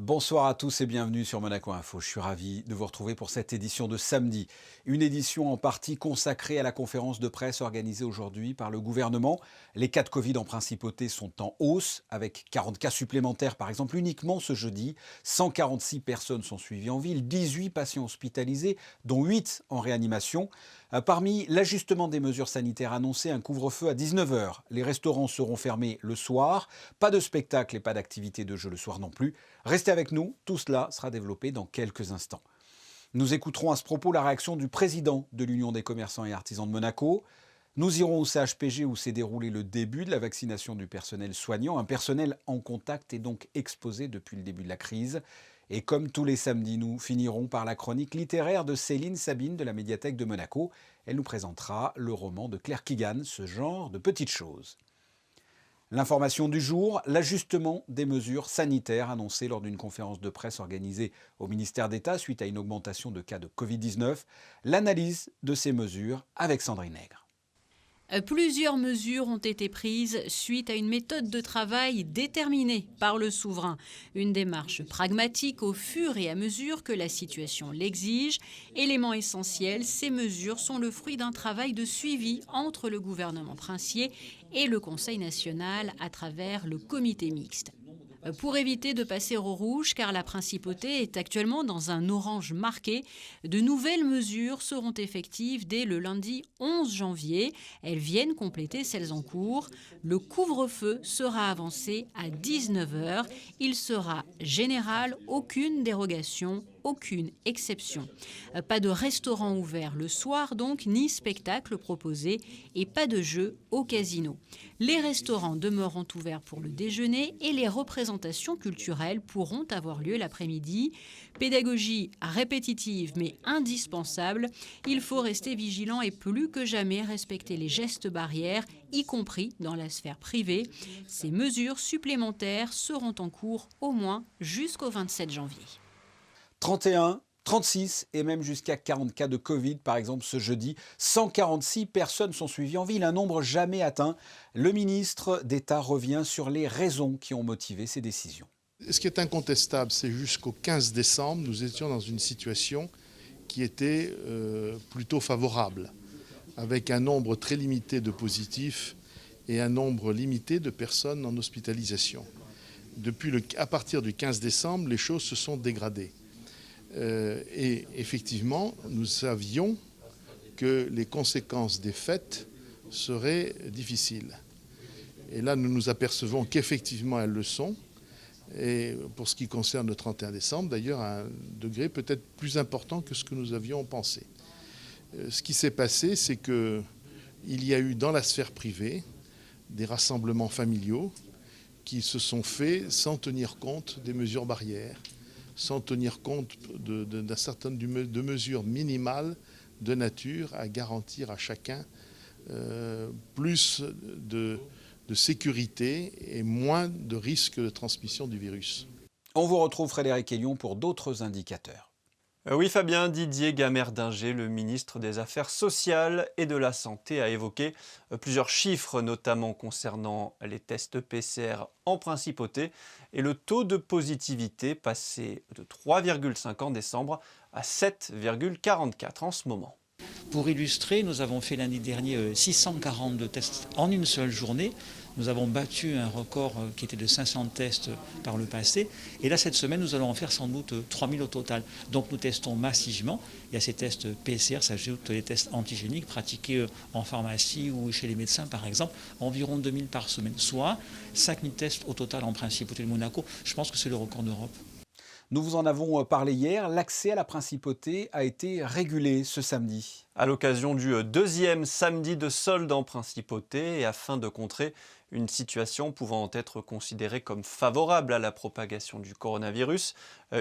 Bonsoir à tous et bienvenue sur Monaco Info. Je suis ravi de vous retrouver pour cette édition de samedi. Une édition en partie consacrée à la conférence de presse organisée aujourd'hui par le gouvernement. Les cas de Covid en principauté sont en hausse, avec 40 cas supplémentaires par exemple uniquement ce jeudi. 146 personnes sont suivies en ville, 18 patients hospitalisés, dont 8 en réanimation. Parmi l'ajustement des mesures sanitaires annoncées, un couvre-feu à 19h. Les restaurants seront fermés le soir. Pas de spectacle et pas d'activité de jeu le soir non plus. Restez avec nous, tout cela sera développé dans quelques instants. Nous écouterons à ce propos la réaction du président de l'Union des commerçants et artisans de Monaco. Nous irons au CHPG où s'est déroulé le début de la vaccination du personnel soignant, un personnel en contact et donc exposé depuis le début de la crise. Et comme tous les samedis, nous finirons par la chronique littéraire de Céline Sabine de la médiathèque de Monaco. Elle nous présentera le roman de Claire Keegan, Ce genre de petites choses. L'information du jour, l'ajustement des mesures sanitaires annoncées lors d'une conférence de presse organisée au ministère d'État suite à une augmentation de cas de Covid-19. L'analyse de ces mesures avec Sandrine Nègre. Plusieurs mesures ont été prises suite à une méthode de travail déterminée par le souverain. Une démarche pragmatique au fur et à mesure que la situation l'exige. Élément essentiel, ces mesures sont le fruit d'un travail de suivi entre le gouvernement princier et le Conseil national à travers le comité mixte. Pour éviter de passer au rouge, car la principauté est actuellement dans un orange marqué, de nouvelles mesures seront effectives dès le lundi 11 janvier. Elles viennent compléter celles en cours. Le couvre-feu sera avancé à 19h. Il sera général, aucune dérogation, aucune exception. Pas de restaurant ouvert le soir donc, ni spectacle proposé et pas de jeu au casino. Les restaurants demeureront ouverts pour le déjeuner et les représentations culturelles pourront avoir lieu l'après-midi. Pédagogie répétitive mais indispensable. Il faut rester vigilant et plus que jamais respecter les gestes barrières, y compris dans la sphère privée. Ces mesures supplémentaires seront en cours au moins jusqu'au 27 janvier. 31, 36 et même jusqu'à 40 cas de Covid, par exemple, ce jeudi. 146 personnes sont suivies en ville, un nombre jamais atteint. Le ministre d'État revient sur les raisons qui ont motivé ces décisions. Ce qui est incontestable, c'est jusqu'au 15 décembre, nous étions dans une situation qui était plutôt favorable, avec un nombre très limité de positifs et un nombre limité de personnes en hospitalisation. À partir du 15 décembre, les choses se sont dégradées. Et effectivement, nous savions que les conséquences des fêtes seraient difficiles. Et là, nous nous apercevons qu'effectivement, elles le sont. Et pour ce qui concerne le 31 décembre, d'ailleurs, à un degré peut-être plus important que ce que nous avions pensé. Ce qui s'est passé, c'est qu'il y a eu dans la sphère privée des rassemblements familiaux qui se sont faits sans tenir compte des mesures barrières, sans tenir compte d'un certain nombre de mesures minimales de nature à garantir à chacun plus de sécurité et moins de risque de transmission du virus. On vous retrouve Frédéric Hélion pour d'autres indicateurs. Oui Fabien, Didier Gamert-Dinger, le ministre des Affaires sociales et de la Santé, a évoqué plusieurs chiffres, notamment concernant les tests PCR en principauté et le taux de positivité passé de 3,5 en décembre à 7,44 en ce moment. Pour illustrer, nous avons fait lundi dernier 642 tests en une seule journée. Nous avons battu un record qui était de 500 tests par le passé. Et là, cette semaine, nous allons en faire sans doute 3000 au total. Donc nous testons massivement. Il y a ces tests PCR, s'ajoutent les tests antigéniques pratiqués en pharmacie ou chez les médecins, par exemple, environ 2000 par semaine. Soit 5000 tests au total en principauté de Monaco. Je pense que c'est le record d'Europe. Nous vous en avons parlé hier, l'accès à la principauté a été régulé ce samedi. À l'occasion du deuxième samedi de solde en principauté et afin de contrer une situation pouvant être considérée comme favorable à la propagation du coronavirus,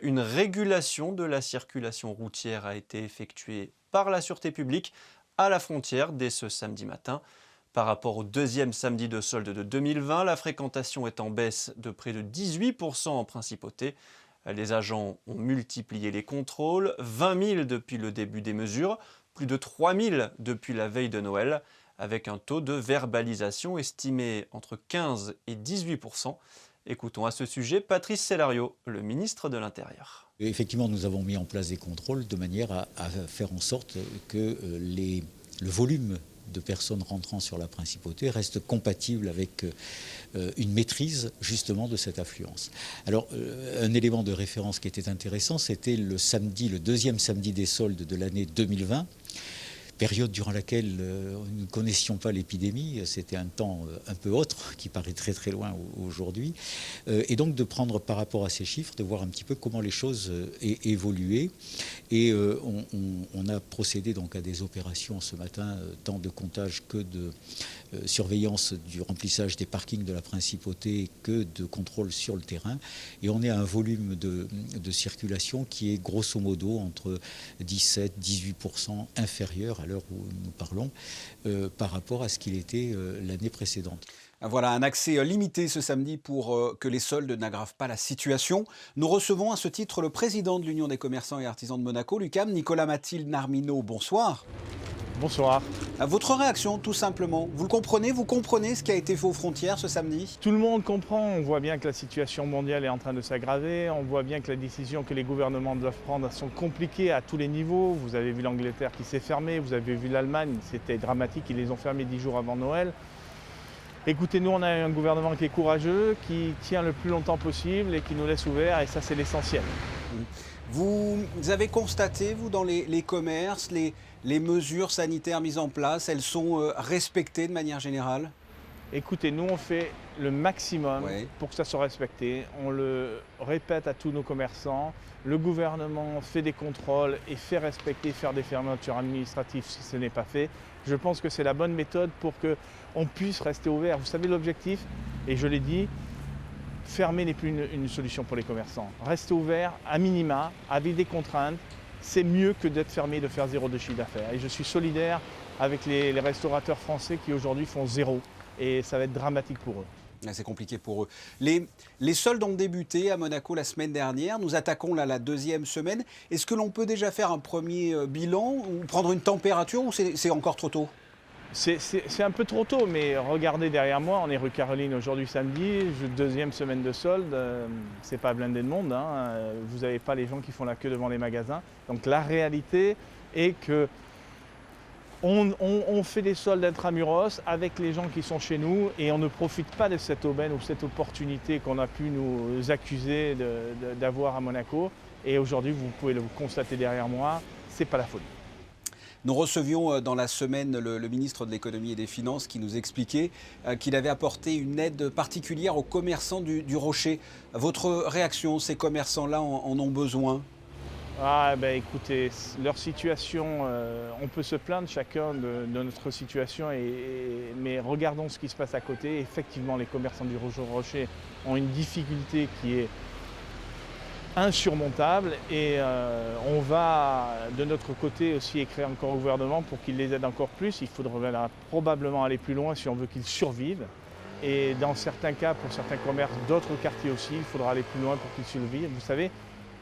une régulation de la circulation routière a été effectuée par la Sûreté publique à la frontière dès ce samedi matin. Par rapport au deuxième samedi de solde de 2020, la fréquentation est en baisse de près de 18% en principauté. Les agents ont multiplié les contrôles, 20 000 depuis le début des mesures, plus de 3 000 depuis la veille de Noël, avec un taux de verbalisation estimé entre 15 et 18%. Écoutons à ce sujet Patrice Cellario, le ministre de l'Intérieur. Effectivement, nous avons mis en place des contrôles de manière à faire en sorte que le volume de personnes rentrant sur la principauté reste compatible avec une maîtrise justement de cette affluence. Alors un élément de référence qui était intéressant, c'était le deuxième samedi des soldes de l'année 2020, période durant laquelle nous ne connaissions pas l'épidémie, c'était un temps un peu autre, qui paraît très très loin aujourd'hui, et donc de prendre par rapport à ces chiffres, de voir un petit peu comment les choses évoluaient. Et on a procédé donc à des opérations ce matin, tant de comptage que de surveillance du remplissage des parkings de la principauté, que de contrôle sur le terrain. Et on est à un volume de circulation qui est grosso modo entre 17-18% inférieur à l'heure où nous parlons par rapport à ce qu'il était l'année précédente. Voilà, un accès limité ce samedi pour que les soldes n'aggravent pas la situation. Nous recevons à ce titre le président de l'Union des commerçants et artisans de Monaco, l'UCAM, Nicolas-Mathilde Narmineau. Bonsoir. Bonsoir. Votre réaction, tout simplement, vous comprenez ce qui a été fait aux frontières ce samedi? Tout le monde comprend, on voit bien que la situation mondiale est en train de s'aggraver, on voit bien que les décisions que les gouvernements doivent prendre sont compliquées à tous les niveaux. Vous avez vu l'Angleterre qui s'est fermée, vous avez vu l'Allemagne, c'était dramatique, ils les ont fermés 10 jours avant Noël. Écoutez, nous on a un gouvernement qui est courageux, qui tient le plus longtemps possible et qui nous laisse ouverts, et ça c'est l'essentiel. Vous avez constaté, vous, dans les commerces, les mesures sanitaires mises en place, elles sont respectées de manière générale? Écoutez, nous on fait le maximum pour que ça soit respecté. On le répète à tous nos commerçants. Le gouvernement fait des contrôles et fait respecter, faire des fermetures administratives si ce n'est pas fait. Je pense que c'est la bonne méthode pour qu'on puisse rester ouvert. Vous savez l'objectif, et je l'ai dit, fermer n'est plus une solution pour les commerçants. Rester ouvert à minima, avec des contraintes, c'est mieux que d'être fermé et de faire zéro de chiffre d'affaires. Et je suis solidaire avec les restaurateurs français qui aujourd'hui font zéro. Et ça va être dramatique pour eux. C'est compliqué pour eux. Les soldes ont débuté à Monaco la semaine dernière. Nous attaquons là la deuxième semaine. Est-ce que l'on peut déjà faire un premier bilan ou prendre une température ou c'est encore trop tôt? C'est un peu trop tôt, mais regardez derrière moi, on est rue Caroline aujourd'hui samedi, deuxième semaine de soldes, c'est pas blindé de monde, hein. Vous n'avez pas les gens qui font la queue devant les magasins. Donc la réalité est que on fait des soldes intramuros avec les gens qui sont chez nous et on ne profite pas de cette aubaine ou cette opportunité qu'on a pu nous accuser d'avoir à Monaco. Et aujourd'hui, vous pouvez le constater derrière moi, c'est pas la folie. Nous recevions dans la semaine le ministre de l'économie et des finances qui nous expliquait qu'il avait apporté une aide particulière aux commerçants du Rocher. Votre réaction, ces commerçants-là en ont besoin? Écoutez, leur situation, on peut se plaindre chacun de notre situation, mais regardons ce qui se passe à côté. Effectivement, les commerçants du Rocher ont une difficulté qui est insurmontable et on va de notre côté aussi écrire encore au gouvernement pour qu'il les aide encore plus. Il faudra probablement aller plus loin si on veut qu'ils survivent. Et dans certains cas, pour certains commerces, d'autres quartiers aussi, il faudra aller plus loin pour qu'ils survivent. Vous savez,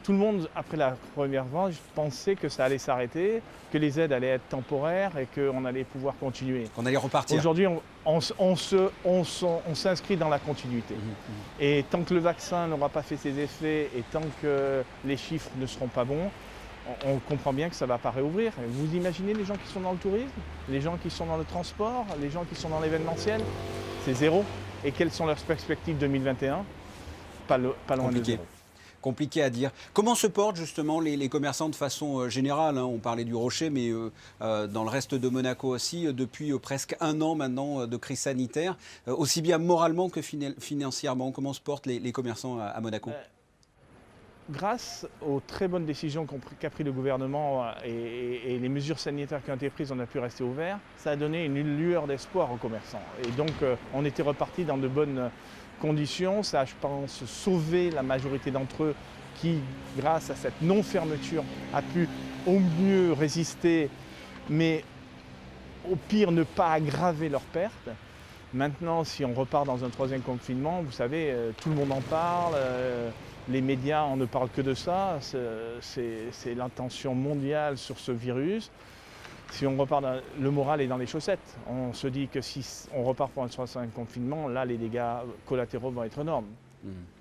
tout le monde, après la première vente, pensait que ça allait s'arrêter, que les aides allaient être temporaires et qu'on allait pouvoir continuer. Qu'on allait repartir. Aujourd'hui, on s'inscrit dans la continuité. Et tant que le vaccin n'aura pas fait ses effets et tant que les chiffres ne seront pas bons, on comprend bien que ça ne va pas réouvrir. Vous imaginez les gens qui sont dans le tourisme, les gens qui sont dans le transport, les gens qui sont dans l'événementiel? C'est zéro. Et quelles sont leurs perspectives 2021? Pas loin de zéro. Compliqué à dire. Comment se portent justement les commerçants de façon générale, hein? On parlait du Rocher, mais dans le reste de Monaco aussi, depuis presque un an maintenant de crise sanitaire, aussi bien moralement que financièrement. Comment se portent les commerçants à Monaco? Grâce aux très bonnes décisions qu'a pris le gouvernement et les mesures sanitaires qui ont été prises, on a pu rester ouvert. Ça a donné une lueur d'espoir aux commerçants. Et donc, on était reparti dans de bonnes conditions. Ça a, je pense, sauvé la majorité d'entre eux qui, grâce à cette non-fermeture, a pu au mieux résister, mais au pire ne pas aggraver leurs pertes. Maintenant, si on repart dans un troisième confinement, vous savez, tout le monde en parle, les médias, on ne parle que de ça, c'est l'attention mondiale sur ce virus. Si on repart, le moral est dans les chaussettes. On se dit que si on repart pour un troisième confinement, là, les dégâts collatéraux vont être énormes.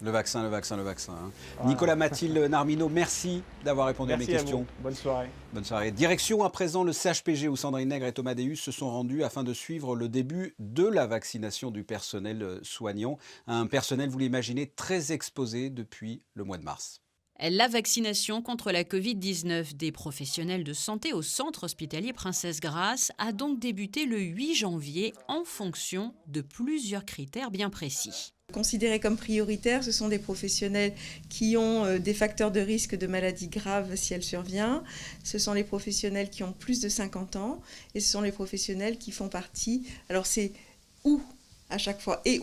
Le vaccin, le vaccin, le vaccin. Voilà. Nicolas Mathilde Narmineau, merci d'avoir répondu Merci à mes questions. vous. Bonne soirée. Bonne soirée. Direction à présent le CHPG où Sandrine Nègre et Thomas Deus se sont rendus afin de suivre le début de la vaccination du personnel soignant. Un personnel, vous l'imaginez, très exposé depuis le mois de mars. La vaccination contre la Covid-19 des professionnels de santé au centre hospitalier Princesse Grasse a donc débuté le 8 janvier en fonction de plusieurs critères bien précis. Considérés comme prioritaires, ce sont des professionnels qui ont des facteurs de risque de maladie grave si elle survient. Ce sont les professionnels qui ont plus de 50 ans et ce sont les professionnels qui font partie. Alors c'est où à chaque fois et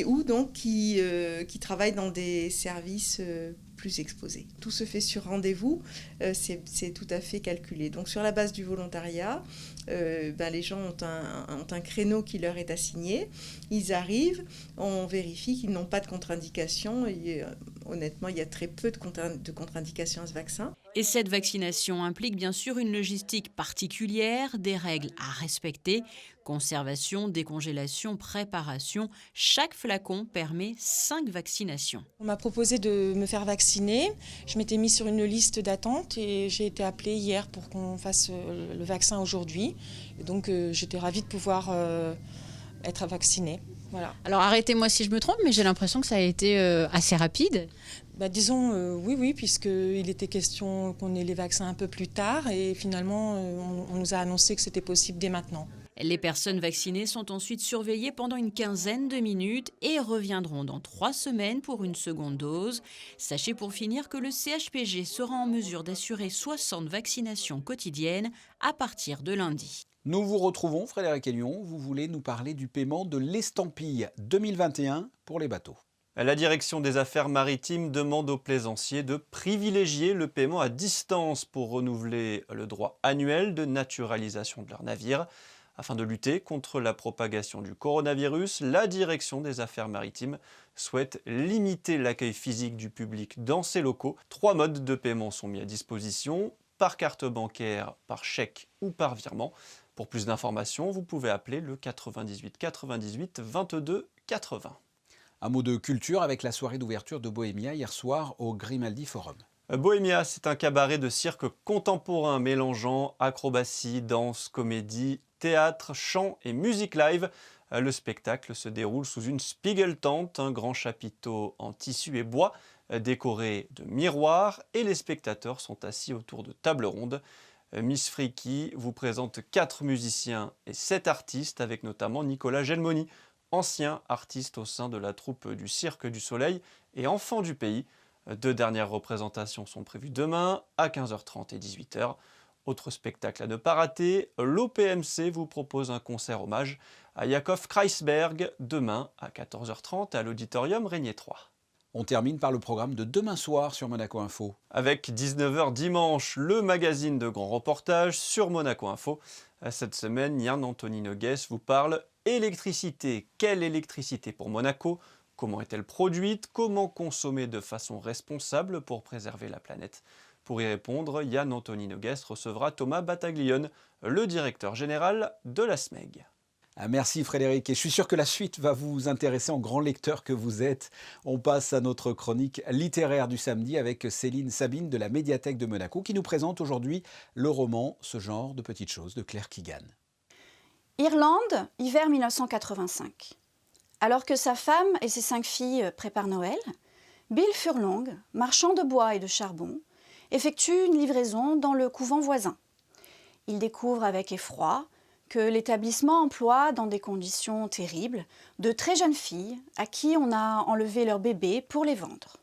où donc qui travaillent dans des services plus exposés. Tout se fait sur rendez-vous, c'est tout à fait calculé. Donc sur la base du volontariat, les gens ont un créneau qui leur est assigné, ils arrivent, on vérifie qu'ils n'ont pas de contre-indications et honnêtement il y a très peu de contre-indications à ce vaccin. Et cette vaccination implique bien sûr une logistique particulière, des règles à respecter, conservation, décongélation, préparation. Chaque flacon permet 5 vaccinations. On m'a proposé de me faire vacciner. Je m'étais mise sur une liste d'attente et j'ai été appelée hier pour qu'on fasse le vaccin aujourd'hui. Et donc j'étais ravie de pouvoir être vaccinée. Voilà. Alors arrêtez-moi si je me trompe, mais j'ai l'impression que ça a été assez rapide. Disons oui, puisqu'il était question qu'on ait les vaccins un peu plus tard et finalement on nous a annoncé que c'était possible dès maintenant. Les personnes vaccinées sont ensuite surveillées pendant une quinzaine de minutes et reviendront dans 3 semaines pour une seconde dose. Sachez pour finir que le CHPG sera en mesure d'assurer 60 vaccinations quotidiennes à partir de lundi. Nous vous retrouvons, Frédéric Hélion. Vous voulez nous parler du paiement de l'estampille 2021 pour les bateaux. La direction des affaires maritimes demande aux plaisanciers de privilégier le paiement à distance pour renouveler le droit annuel de naturalisation de leurs navires. Afin de lutter contre la propagation du coronavirus, la direction des affaires maritimes souhaite limiter l'accueil physique du public dans ses locaux. 3 modes de paiement sont mis à disposition, par carte bancaire, par chèque ou par virement. Pour plus d'informations, vous pouvez appeler le 98 98 22 80. Un mot de culture avec la soirée d'ouverture de Bohémia hier soir au Grimaldi Forum. Bohémia, c'est un cabaret de cirque contemporain mélangeant acrobatie, danse, comédie, théâtre, chant et musique live. Le spectacle se déroule sous une Spiegeltente, un grand chapiteau en tissu et bois, décoré de miroirs, et les spectateurs sont assis autour de tables rondes. Miss Freaky vous présente 4 musiciens et 7 artistes, avec notamment Nicolas Gelmoni, ancien artiste au sein de la troupe du Cirque du Soleil et enfant du pays. 2 dernières représentations sont prévues demain à 15h30 et 18h. Autre spectacle à ne pas rater, l'OPMC vous propose un concert hommage à Yakov Kreisberg demain à 14h30 à l'auditorium Régnier 3. On termine par le programme de demain soir sur Monaco Info. Avec 19h dimanche, le magazine de grands reportages sur Monaco Info. Cette semaine, Yann Anthony Nogues vous parle électricité. Quelle électricité pour Monaco ? Comment est-elle produite ? Comment consommer de façon responsable pour préserver la planète ? Pour y répondre, Yann Anthony Nogues recevra Thomas Battaglione, le directeur général de la SMEG. Merci Frédéric, et je suis sûr que la suite va vous intéresser en grand lecteur que vous êtes. On passe à notre chronique littéraire du samedi avec Céline Sabine de la Médiathèque de Monaco qui nous présente aujourd'hui le roman « Ce genre de petites choses » de Claire Keegan. Irlande, hiver 1985. Alors que sa femme et ses 5 filles préparent Noël, Bill Furlong, marchand de bois et de charbon, effectue une livraison dans le couvent voisin. Il découvre avec effroi que l'établissement emploie, dans des conditions terribles, de très jeunes filles à qui on a enlevé leurs bébés pour les vendre.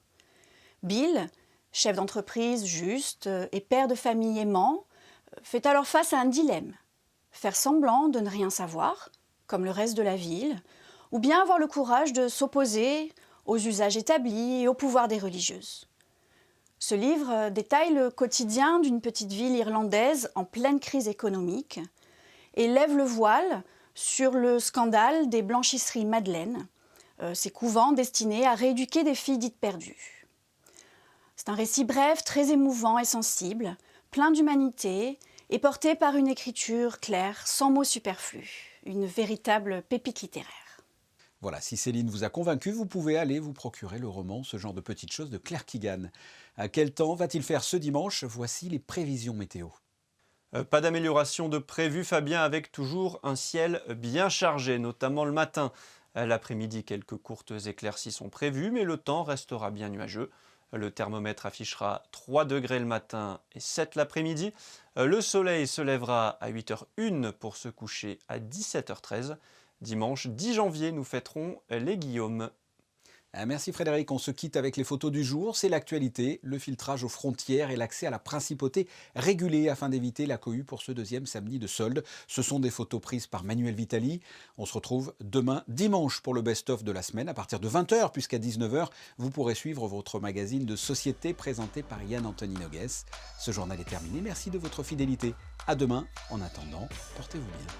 Bill, chef d'entreprise juste et père de famille aimant, fait alors face à un dilemme. Faire semblant de ne rien savoir, comme le reste de la ville, ou bien avoir le courage de s'opposer aux usages établis et au pouvoir des religieuses. Ce livre détaille le quotidien d'une petite ville irlandaise en pleine crise économique et lève le voile sur le scandale des blanchisseries Madeleine, ces couvents destinés à rééduquer des filles dites perdues. C'est un récit bref, très émouvant et sensible, plein d'humanité et porté par une écriture claire, sans mots superflus, une véritable pépite littéraire. Voilà, si Céline vous a convaincu, vous pouvez aller vous procurer le roman Ce genre de petites choses de Claire Keegan. À quel temps va-t-il faire ce dimanche? Voici les prévisions météo. Pas d'amélioration de prévu, Fabien, avec toujours un ciel bien chargé, notamment le matin. L'après-midi, quelques courtes éclaircies sont prévues, mais le temps restera bien nuageux. Le thermomètre affichera 3 degrés le matin et 7 l'après-midi. Le soleil se lèvera à 8h01 pour se coucher à 17h13. Dimanche 10 janvier, nous fêterons les Guillaume. Merci Frédéric, on se quitte avec les photos du jour. C'est l'actualité, le filtrage aux frontières et l'accès à la principauté régulé afin d'éviter la cohue pour ce deuxième samedi de solde. Ce sont des photos prises par Manuel Vitali. On se retrouve demain dimanche pour le best-of de la semaine à partir de 20h puisqu'à 19h, vous pourrez suivre votre magazine de société présenté par Yann-Anthony Nogues. Ce journal est terminé, merci de votre fidélité. À demain, en attendant, portez-vous bien.